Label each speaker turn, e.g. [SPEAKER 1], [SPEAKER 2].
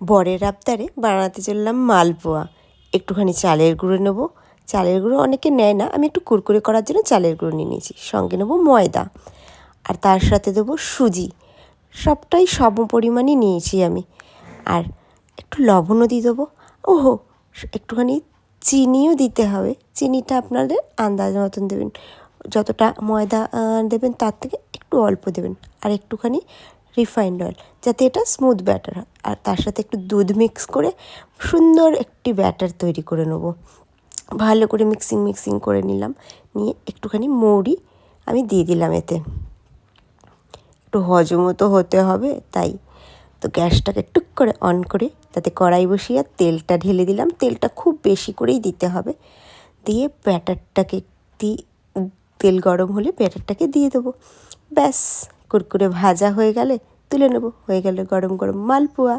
[SPEAKER 1] বরের আবদারে বানাতে চললাম মালপোয়া। একটুখানি চালের গুঁড়ো নেব। চালের গুঁড়ো অনেকে নেয় না, আমি একটু কুরকুরে করার জন্য চালের গুঁড়ো নিয়ে নিয়েছি। সঙ্গে নেব ময়দা, আর তার সাথে দেবো সুজি। সবটাই সম পরিমাণই নিয়েছি আমি। আর একটু লবণও দিয়ে দেবো। ওহো, একটুখানি চিনিও দিতে হবে। চিনিটা আপনাদের আন্দাজ মতন দেবেন। যতটা ময়দা দেবেন তার থেকে একটু অল্প দেবেন। আর একটুখানি রিফাইন্ড অয়েল, যাতে এটা স্মুথ ব্যাটার হয়। আর তার সাথে একটু দুধ মিক্স করে সুন্দর একটি ব্যাটার তৈরি করে নেব। ভালো করে মিক্সিং করে নিলাম। নিয়ে একটুখানি মৌরি আমি দিয়ে দিলাম এতে। একটু হজমও তো হতে হবে, তাই তো গ্যাসটাকে টুক করে অন করে তাতে কড়াই বসিয়ে তেলটা ঢেলে দিলাম। তেলটা খুব বেশি করেই দিতে হবে। দিয়ে ব্যাটারটাকে তেল গরম হলে ব্যাটারটাকে দিয়ে দেবো। ব্যাস, কুরকুরে ভাজা হয়ে গেলে তুলে নেব। হয়ে গেল গরম গরম মালপোয়া।